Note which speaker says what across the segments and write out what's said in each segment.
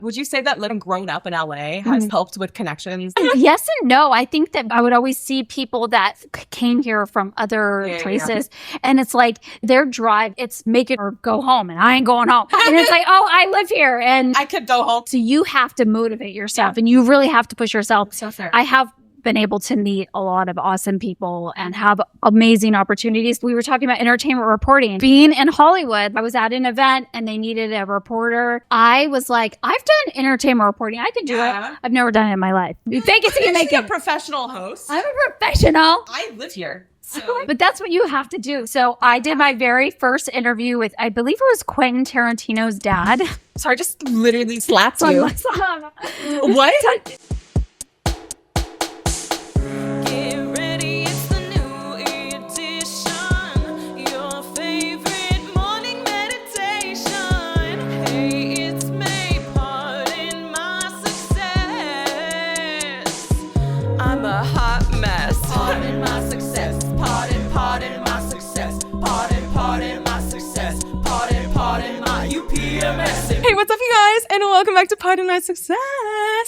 Speaker 1: Would you say that living grown up in LA has helped with connections?
Speaker 2: Yes and no. I think that I would always see people that came here from other places. Yeah. And it's like their drive, it's make it or go home. And I ain't going home. And it's like, oh, I live here. And
Speaker 1: I could go home.
Speaker 2: So you have to motivate yourself and you really have to push yourself.
Speaker 1: So fair.
Speaker 2: I have been able to meet a lot of awesome people and have amazing opportunities. We were talking about entertainment reporting. Being in Hollywood, I was at an event and they needed a reporter. I was like, I've done entertainment reporting. I can do it. I've never done it in my life. You fake it till you make it.
Speaker 1: A professional host.
Speaker 2: I'm a professional.
Speaker 1: I live here. So.
Speaker 2: But that's what you have to do. So I did my very first interview with, I believe it was Quentin Tarantino's dad.
Speaker 1: Sorry, just literally slapped you. What? Hey, what's up, you guys, and welcome back to Pardon My Success.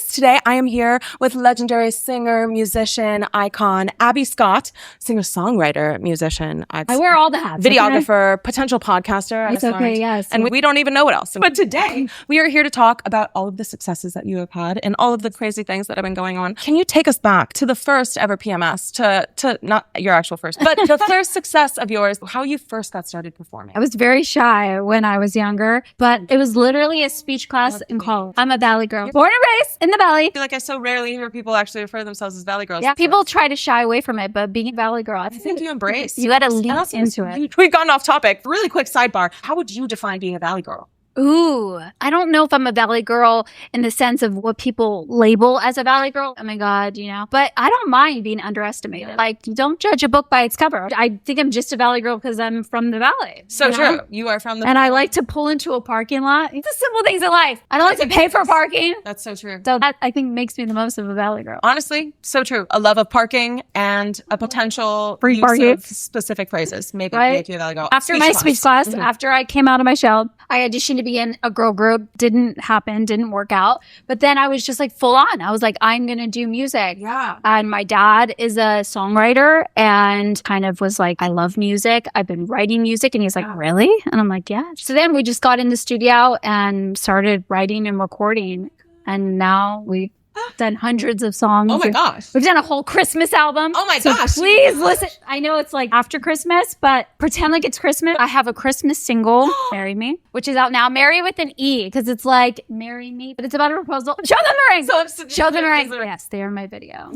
Speaker 1: Today, I am here with legendary singer, musician, icon, Abbey Scott, singer-songwriter, musician.
Speaker 2: I wear all the hats.
Speaker 1: Videographer, potential podcaster.
Speaker 2: It's okay, yes.
Speaker 1: And we don't even know what else. But today, we are here to talk about all of the successes that you have had and all of the crazy things that have been going on. Can you take us back to the first ever PMS, to not your actual first, but the first success of yours, how you first got started performing?
Speaker 2: I was very shy when I was younger, but it was literally a speech class in college. I'm a Valley girl. Born and raised in the Valley.
Speaker 1: I feel like I so rarely hear people actually refer to themselves as Valley girls.
Speaker 2: Yeah, people try to shy away from it, but being a Valley girl, I
Speaker 1: think you embrace.
Speaker 2: You got to lean into it.
Speaker 1: We've gone off topic. Really quick sidebar. How would you define being a Valley girl?
Speaker 2: Ooh, I don't know if I'm a Valley girl in the sense of what people label as a Valley girl. Oh my God, you know, but I don't mind being underestimated. Yeah. Like, don't judge a book by its cover. I think I'm just a Valley girl because I'm from the Valley.
Speaker 1: So true. You are from the
Speaker 2: And I like to pull into a parking lot. It's the simple things in life. I don't like to pay for parking.
Speaker 1: That's so true.
Speaker 2: So that, I think, makes me the most of a Valley girl.
Speaker 1: Honestly, so true. A love of parking and a potential
Speaker 2: free
Speaker 1: use
Speaker 2: parking
Speaker 1: of specific phrases. Maybe make you a Valley girl.
Speaker 2: After my speech class, after I came out of my shell, I auditioned to be in a girl group. Didn't happen, didn't work out. But then I was just like full on. I was like, I'm going to do music.
Speaker 1: Yeah.
Speaker 2: And my dad is a songwriter and kind of was like, I love music. I've been writing music. And he's like, really? And I'm like, yeah. So then we just got in the studio and started writing and recording. And now we've done hundreds of songs.
Speaker 1: Oh my gosh.
Speaker 2: We've done a whole Christmas album.
Speaker 1: Oh my gosh.
Speaker 2: Please listen. I know it's like after Christmas, but pretend like it's Christmas. I have a Christmas single, Marry Me, which is out now. Marry with an E, because it's like, marry me, but it's about a proposal. Show them the ring. Show them the ring. Yes, they are my video.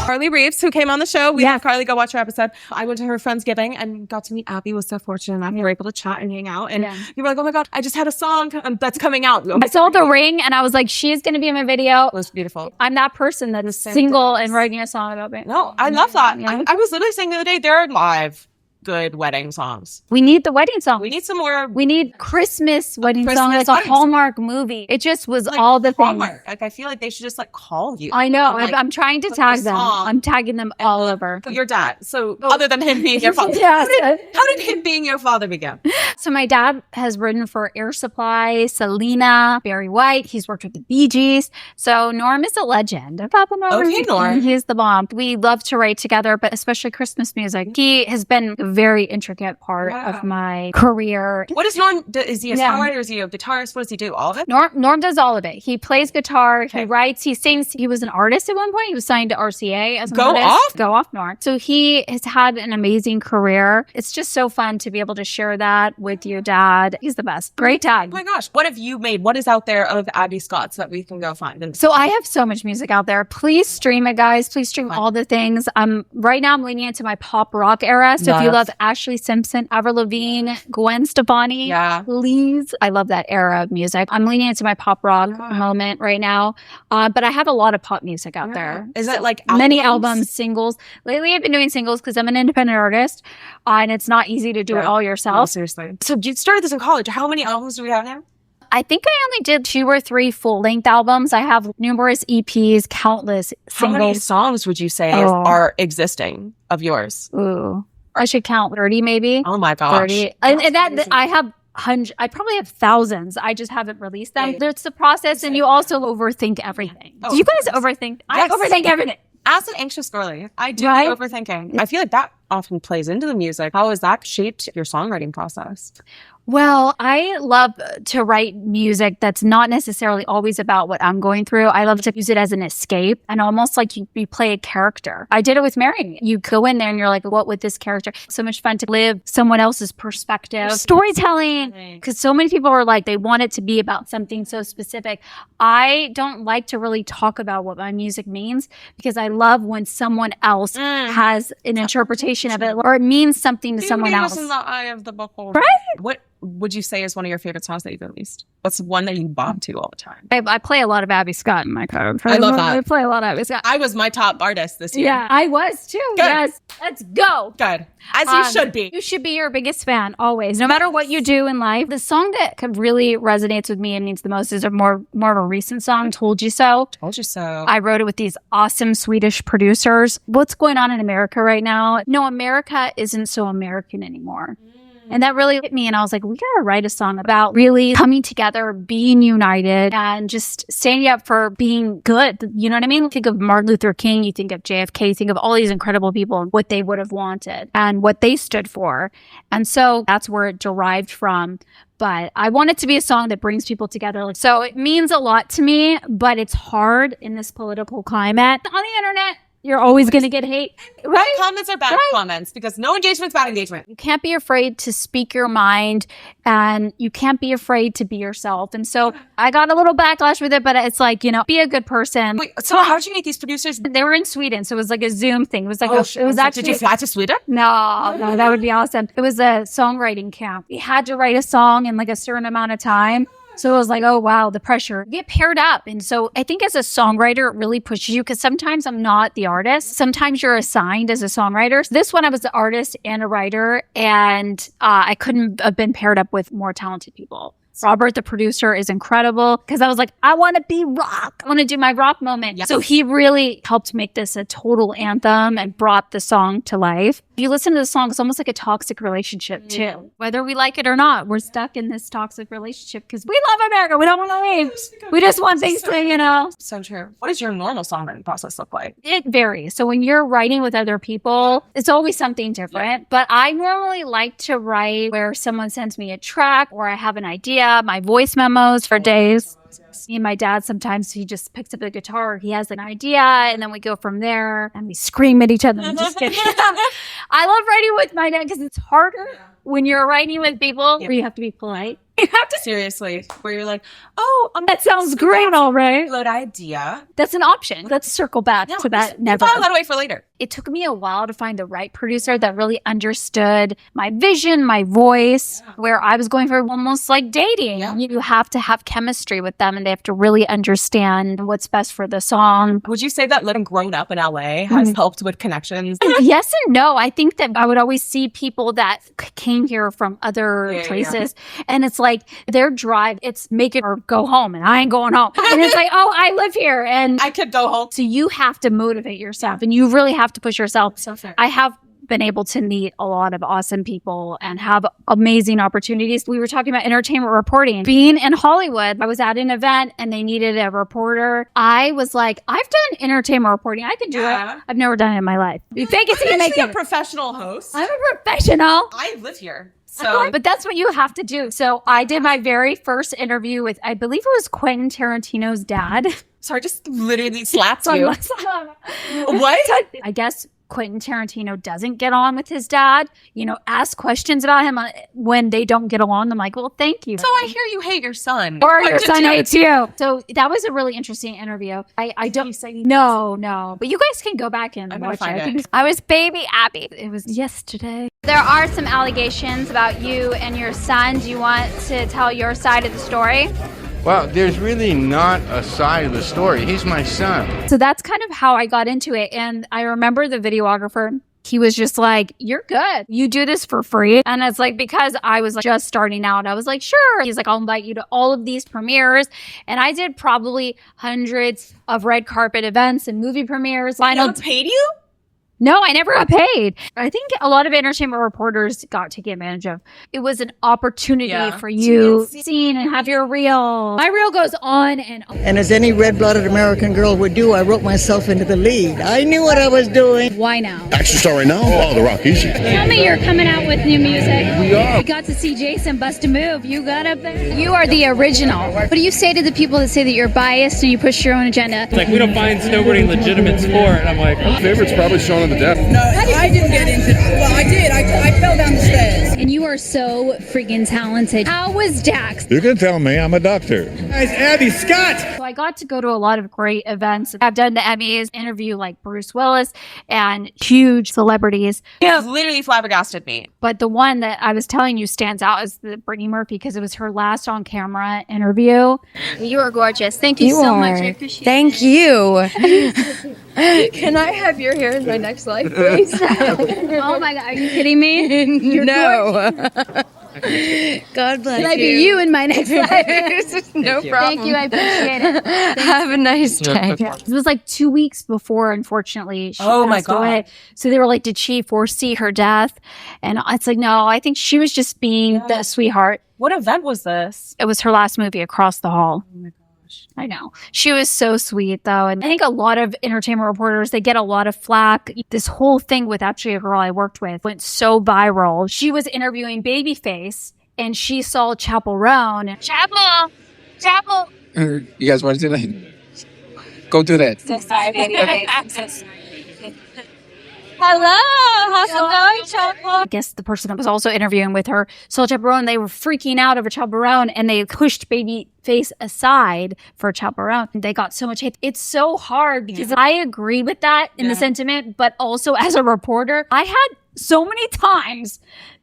Speaker 1: Carly Reeves, who came on the show. We have Carly, go watch her episode. I went to her Friendsgiving and got to meet Abbey. Was so fortunate. We were able to chat and hang out. And you were like, oh my God, I just had a song that's coming out.
Speaker 2: I saw the ring and I was like, she's going to be in my video.
Speaker 1: It was beautiful.
Speaker 2: I'm that person that is single and writing a song about me.
Speaker 1: No, I love that. Yeah. I was literally saying the other day, there are live good wedding songs.
Speaker 2: We need the wedding song.
Speaker 1: We need some more.
Speaker 2: We need Christmas wedding song. Like a Hallmark movie. It just was like all the
Speaker 1: Hallmark.
Speaker 2: things.
Speaker 1: Like, I feel like they should just like call you.
Speaker 2: I know. I'm trying to tag them. I'm tagging them all over.
Speaker 1: Your dad. So other than him being your father. How did him being your father begin?
Speaker 2: So my dad has written for Air Supply, Selena, Barry White. He's worked with the Bee Gees. So Norm is a legend. Papa Norm.
Speaker 1: Okay, Norm.
Speaker 2: He's the bomb. We love to write together, but especially Christmas music. He has been a very intricate part of my career.
Speaker 1: What is Norm? Is he a songwriter or is he a guitarist? What does he do? All of it?
Speaker 2: Norm does all of it. He plays guitar. He writes. He sings. He was an artist at one point. He was signed to RCA as an artist. Go off, Norm. So he has had an amazing career. It's just so fun to be able to share that with your dad. He's the best. Great dad.
Speaker 1: Oh my gosh. What have you made? What is out there of Abbey Scott so that we can go find?
Speaker 2: So I have so much music out there. Please stream it, guys. Please stream all the things. Right now I'm leaning into my pop rock era. So if you love Ashley Simpson, Avril Lavigne, Gwen Stefani, please. I love that era of music. I'm leaning into my pop rock moment right now. But I have a lot of pop music out there.
Speaker 1: Is it like
Speaker 2: many albums, singles? Lately I've been doing singles because I'm an independent artist and it's not easy to do it all yourself.
Speaker 1: No, seriously. So you started this in college. How many albums do we have now?
Speaker 2: I think I only did 2 or 3 full-length albums. I have numerous EPs, countless singles.
Speaker 1: How many songs would you say are existing of yours?
Speaker 2: Ooh. I should count 30 maybe.
Speaker 1: Oh my gosh.
Speaker 2: 30. And that I have I probably have thousands. I just haven't released them. There's the process, and you also overthink everything. Do you guys overthink?
Speaker 1: Yes.
Speaker 2: I overthink everything.
Speaker 1: As an anxious girly, I do overthinking. I feel like that often plays into the music. How has that shaped your songwriting process?
Speaker 2: Well, I love to write music that's not necessarily always about what I'm going through. I love to use it as an escape and almost like you play a character. I did it with Marrying Me. You go in there and you're like, what would this character? So much fun to live someone else's perspective. Storytelling. Because so many people are like, they want it to be about something so specific. I don't like to really talk about what my music means because I love when someone else has an interpretation of it or it means something to someone else.
Speaker 1: In the eye of the beholder.
Speaker 2: Right?
Speaker 1: What would you say is one of your favorite songs that you've released? What's one that you bob to all the time?
Speaker 2: I play a lot of Abbey Scott in my car.
Speaker 1: I love that.
Speaker 2: I play a lot of Abbey Scott.
Speaker 1: I was my top artist this year.
Speaker 2: Yeah, I was too.
Speaker 1: Good.
Speaker 2: Yes. Let's go.
Speaker 1: Good. As you should be.
Speaker 2: You should be your biggest fan always. No matter what you do in life. The song that really resonates with me and means the most is a more of a recent song, Told You So.
Speaker 1: Told You So.
Speaker 2: I wrote it with these awesome Swedish producers. What's going on in America right now? No, America isn't so American anymore. And that really hit me. And I was like, we got to write a song about really coming together, being united, and just standing up for being good. You know what I mean? Think of Martin Luther King. You think of JFK. You think of all these incredible people and what they would have wanted and what they stood for. And so that's where it derived from. But I want it to be a song that brings people together. So it means a lot to me, but it's hard in this political climate. On the internet, you're always going to get hate.
Speaker 1: Right? Comments are bad comments because no engagement's bad engagement.
Speaker 2: You can't be afraid to speak your mind and you can't be afraid to be yourself. And so I got a little backlash with it, but it's like, be a good person.
Speaker 1: Wait, so how did you meet these producers?
Speaker 2: They were in Sweden. So it was like a Zoom thing. It was like,
Speaker 1: did you fly to Sweden?
Speaker 2: No, that would be awesome. It was a songwriting camp. We had to write a song in like a certain amount of time. So it was like, oh, wow, the pressure. Get paired up. And so I think as a songwriter, it really pushes you because sometimes I'm not the artist. Sometimes you're assigned as a songwriter. So this one, I was the artist and a writer, and I couldn't have been paired up with more talented people. Robert, the producer, is incredible because I was like, I want to be rock. I want to do my rock moment. Yes. So he really helped make this a total anthem and brought the song to life. If you listen to the song, it's almost like a toxic relationship too. Whether we like it or not, we're stuck in this toxic relationship because we love America. We don't want to leave. We just want things to,
Speaker 1: So true. What does your normal songwriting process look like?
Speaker 2: It varies. So when you're writing with other people, it's always something different. Yeah. But I normally like to write where someone sends me a track or I have an idea. My voice memos for days. Me and my dad, sometimes he just picks up the guitar. He has an idea and then we go from there and we scream at each other. I'm just kidding. I love writing with my dad because it's harder when you're writing with people where you have to be polite. You have to
Speaker 1: seriously, where you're like,
Speaker 2: that sounds great, all right.
Speaker 1: Good idea.
Speaker 2: That's an option. Let's circle back to that. Never.
Speaker 1: File that away for later.
Speaker 2: It took me a while to find the right producer that really understood my vision, my voice, where I was going for almost like dating. Yeah. You have to have chemistry with them and they have to really understand what's best for the song.
Speaker 1: Would you say that living grown up in LA has helped with connections?
Speaker 2: Yes and no. I think that I would always see people that came here from other places and it's like their drive, it's make it or go home and I ain't going home. And it's like, I live here and
Speaker 1: I could go home.
Speaker 2: So you have to motivate yourself and you really have to push yourself.
Speaker 1: So fair.
Speaker 2: I have been able to meet a lot of awesome people and have amazing opportunities. We were talking about entertainment reporting. Being in Hollywood, I was at an event and they needed a reporter. I was like, I've done entertainment reporting. I can do it. I've never done it in my life. You fake it till you make it.
Speaker 1: I'm a professional host.
Speaker 2: I'm a professional.
Speaker 1: I live here. So,
Speaker 2: but that's what you have to do. So I did my very first interview with, I believe it was Quentin Tarantino's dad.
Speaker 1: Sorry, just literally slapped you. What?
Speaker 2: I guess Quentin Tarantino doesn't get on with his dad, ask questions about him when they don't get along. I'm like, well, thank you.
Speaker 1: So I hear you hate your son.
Speaker 2: Or your son hates you. So that was a really interesting interview. I don't say no. But you guys can go back and watch it. I was baby Abbey. It was yesterday. There are some allegations about you and your son. Do you want to tell your side of the story?
Speaker 3: Well, there's really not a side of the story. He's my son.
Speaker 2: So that's kind of how I got into it. And I remember the videographer, he was just like, you're good. You do this for free. And it's like, because I was just starting out, I was like, sure. He's like, I'll invite you to all of these premieres. And I did probably hundreds of red carpet events and movie premieres.
Speaker 1: Lionel paid you?
Speaker 2: No, I never got paid. I think a lot of entertainment reporters got taken advantage of. It was an opportunity for you to be seen and have your reel. My reel goes on and on.
Speaker 4: And as any red-blooded American girl would do, I wrote myself into the lead. I knew what I was doing.
Speaker 2: Why now?
Speaker 5: Action star right now? Oh, The Rock, easy.
Speaker 2: Tell me you're coming out with new music.
Speaker 5: We are.
Speaker 2: We got to see Jason bust a move. You got up there. You are the original. What do you say to the people that say that you're biased and you push your own agenda?
Speaker 6: It's like, we don't find snowboarding legitimate sport. And I'm like,
Speaker 5: My favorite's probably Shaun of the Dead.
Speaker 7: No, I didn't get into it. Well, I did. I fell down the stairs.
Speaker 2: And you are so freaking talented. How was Dax?
Speaker 5: You can tell me, I'm a doctor.
Speaker 6: guys, Abbey Scott.
Speaker 2: So I got to go to a lot of great events. I've done the Emmys, interview like Bruce Willis and huge celebrities.
Speaker 1: Yeah, literally flabbergasted me.
Speaker 2: But the one that I was telling you stands out is the Brittany Murphy because it was her last on camera interview. You are gorgeous. Thank you so much. I appreciate
Speaker 8: Thank you. Can I have your hair in my next life, please?
Speaker 2: Oh my God. Are you kidding me?
Speaker 8: No. God bless
Speaker 2: Can I
Speaker 8: you.
Speaker 2: be you in my next life?
Speaker 8: No problem.
Speaker 2: Thank you. I appreciate it.
Speaker 8: Have a nice day.
Speaker 2: It was like 2 weeks before, unfortunately, she
Speaker 1: Oh my
Speaker 2: passed away. So they were like, did she foresee her death? And it's like, no, I think she was just being the sweetheart.
Speaker 1: What event was this?
Speaker 2: It was her last movie, Across the Hall.
Speaker 1: Oh my gosh.
Speaker 2: I know. She was so sweet, though. And I think a lot of entertainment reporters, they get a lot of flack. This whole thing with actually a girl I worked with went so viral. She was interviewing Babyface, and she saw Chaperone. Chapel!
Speaker 9: You guys want to do that? Go do that.
Speaker 2: Hello, how's it going, Chaperone? I guess the person that was also interviewing with her saw Chaperone. They were freaking out over Chaperone, and they pushed Babyface aside for Chaperone. They got so much hate. It's so hard because I agree with that in the sentiment, but also as a reporter, I had so many times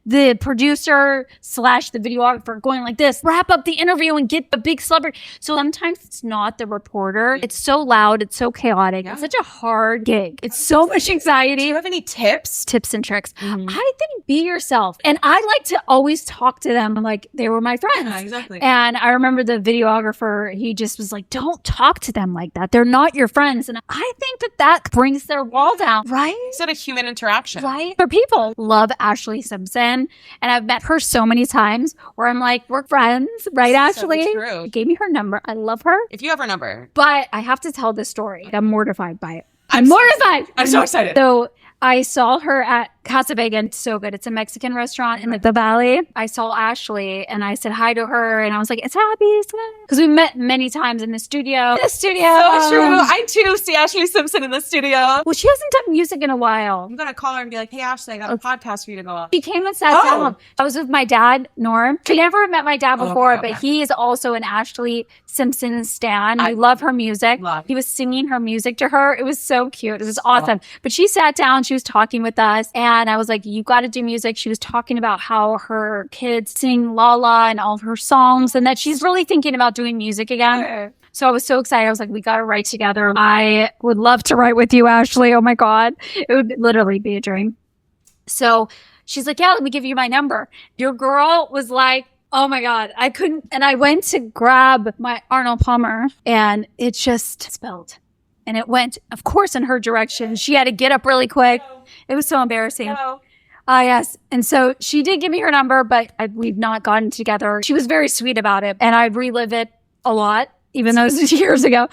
Speaker 2: the producer / the videographer going like this, wrap up the interview and get the big celebrity. So sometimes it's not the reporter. It's so loud. It's so chaotic. It's such a hard gig. It's so much anxiety.
Speaker 1: Do you have any tips?
Speaker 2: Tips and tricks. I think be yourself. And I like to always talk to them like they were my friends.
Speaker 1: Yeah, exactly.
Speaker 2: And I remember the videographer, he just was like, don't talk to them like that. They're not your friends. And I think that brings their wall down. Right?
Speaker 1: It's not a human interaction.
Speaker 2: Right? For people love Ashley Simpson. And I've met her so many times where I'm like, we're friends, right, Ashley?
Speaker 1: True.
Speaker 2: She gave me her number. I love her.
Speaker 1: If you have her number.
Speaker 2: But I have to tell this story. I'm mortified by it. I'm mortified.
Speaker 1: I'm so excited.
Speaker 2: So I saw her at Casa Vega. It's so good. It's a Mexican restaurant in the Valley. I saw Ashley and I said hi to her and I was like, it's Abbey Scott. Because we met many times in the studio.
Speaker 1: So true. I too see Ashley Simpson in the studio.
Speaker 2: Well, she hasn't done music in a while.
Speaker 1: I'm going to call her and be like, hey, Ashley, I got a podcast for you to go on.
Speaker 2: She came and sat down. I was with my dad, Norm. She never met my dad before, but he is also an Ashley Simpson stan. I love her music. He was singing her music to her. It was so cute. It was awesome. But she sat down. She was talking with us. And I was like, you got to do music. She was talking about how her kids sing La La and all of her songs and that she's really thinking about doing music again. So I was so excited. I was like, we got to write together. I would love to write with you, Ashley. Oh my God. It would literally be a dream. So she's like, yeah, let me give you my number. Your girl was like, oh my God, I couldn't. And I went to grab my Arnold Palmer and it just spilled. And it went, of course, in her direction. She had to get up really quick. It was so embarrassing. Yes. And so she did give me her number, but we've not gotten together. She was very sweet about it. And I'd relive it a lot, even though it was years ago.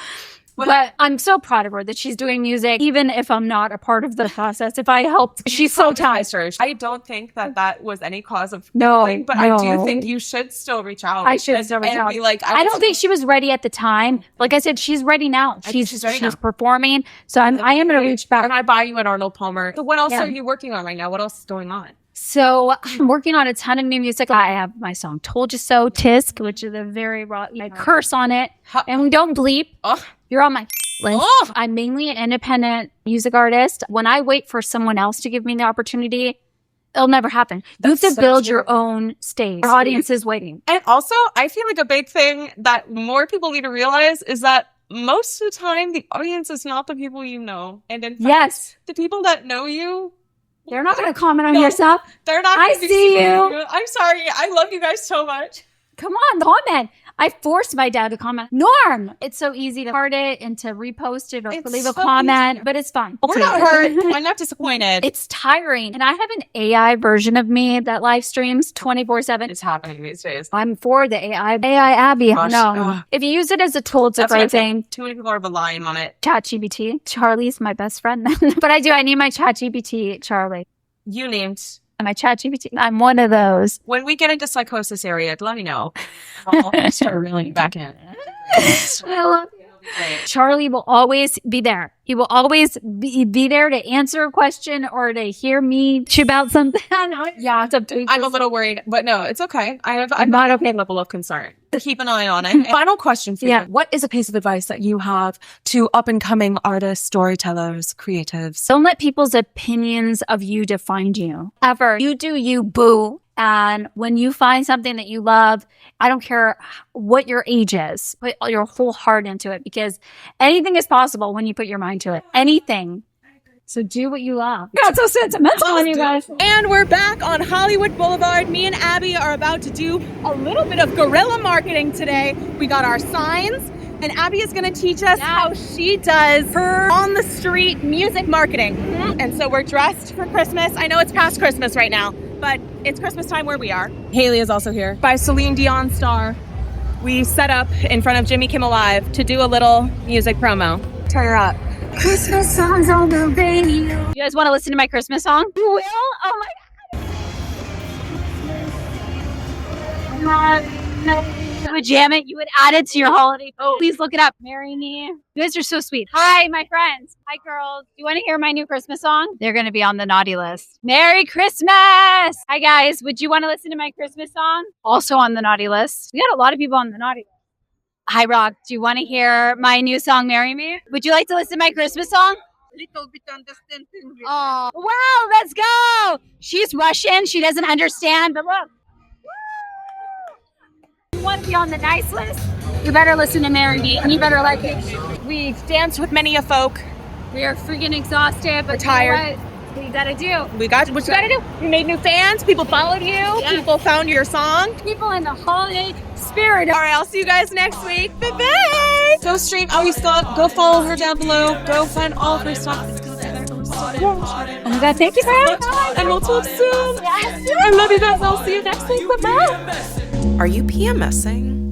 Speaker 2: But I'm so proud of her that she's doing music, even if I'm not a part of the process. If I helped, she's so talented.
Speaker 1: I don't think that was any cause of
Speaker 2: No,
Speaker 1: but I do think you should still reach out.
Speaker 2: I should still reach out.
Speaker 1: Be like,
Speaker 2: I don't think she was ready at the time. Like I said, she's ready now. She's
Speaker 1: ready now.
Speaker 2: performing. So I am going to reach back.
Speaker 1: And I buy you an Arnold Palmer. So what else are you working on right now? What else is going on?
Speaker 2: So I'm working on a ton of new music. I have my song Told You So, Tisk, which is a very raw, I curse on it. And we don't bleep. You're on my list. I'm mainly an independent music artist. When I wait for someone else to give me the opportunity, it'll never happen. You have to build your own stage. Our audience is waiting.
Speaker 1: And also, I feel like a big thing that more people need to realize is that most of the time, the audience is not the people you know. And in fact, the people that know you,
Speaker 2: they're not going to comment on your stuff.
Speaker 1: They're not.
Speaker 2: I see you.
Speaker 1: I'm sorry. I love you guys so much.
Speaker 2: Come on, comment. I forced my dad to comment. Norm! It's so easy to heart it and to repost it or leave a comment, but it's fun.
Speaker 1: We're not hurt. I'm not disappointed.
Speaker 2: It's tiring. And I have an AI version of me that live streams 24/7.
Speaker 1: It's happening these days.
Speaker 2: I'm for the AI. AI Abby.
Speaker 1: Gosh,
Speaker 2: no. If you use it as a tool, it's a great thing.
Speaker 1: Too many people are relying on it.
Speaker 2: ChatGPT. Charlie's my best friend. But I need my ChatGPT Charlie.
Speaker 1: You named
Speaker 2: my ChatGPT. I'm one of those.
Speaker 1: When we get into psychosis area, let me know. I'll start reeling back in.
Speaker 2: I love you. Charlie will always be there. He will always be there to answer a question or to hear me about something.
Speaker 1: Yeah, I'm a little worried, but no, it's okay. I'm not okay level of concern. Keep an eye on it. Final question for you. What is a piece of advice that you have to up-and-coming artists, storytellers, creatives?
Speaker 2: Don't let people's opinions of you define you. Ever. You do you, boo. And when you find something that you love, I don't care what your age is, put your whole heart into it because anything is possible when you put your mind to it. Anything. So do what you love. Got so sentimental on you guys.
Speaker 7: And we're back on Hollywood Boulevard. Me and Abby are about to do a little bit of guerrilla marketing today. We got our signs, and Abby is going to teach us how she does her on-the-street music marketing. And so we're dressed for Christmas. I know it's past Christmas right now, but it's Christmas time where we are. Hailey is also here. By Celine Dion star. We set up in front of Jimmy Kimmel Live to do a little music promo. Turn her up.
Speaker 2: Christmas songs on the radio. You guys want to listen to my Christmas song? You will? Oh my God. You would jam it. You would add it to your holiday. Oh, please look it up. Marry me. You guys are so sweet. Hi, my friends. Hi, girls. Do you want to hear my new Christmas song? They're going to be on the naughty list. Merry Christmas. Hi, guys. Would you want to listen to my Christmas song? Also on the naughty list. We got a lot of people on the naughty list. Hi, Rock. Do you want to hear my new song, Marry Me? Would you like to listen to my Christmas song? Little bit understanding. Oh, wow. Let's go. She's Russian. She doesn't understand, but look. You want to be on the nice list? You better listen to Marry Me, and you better like it.
Speaker 7: We've danced with many a folk.
Speaker 2: We are freaking exhausted, but
Speaker 7: tired.
Speaker 2: What you gotta do?
Speaker 7: What you gotta do? You made new fans. People followed you. Yeah. People found your song.
Speaker 2: People in the holiday spirit.
Speaker 7: All right, I'll see you guys next week. Bye-bye.
Speaker 1: Go stream Abbey Scott. Go follow her down below. Go find all of her stuff. Oh
Speaker 2: my God, thank you for having me.
Speaker 1: And we'll talk soon.
Speaker 2: Yes.
Speaker 1: I love you guys. I'll see you next week. Bye-bye.
Speaker 10: Are you PMSing?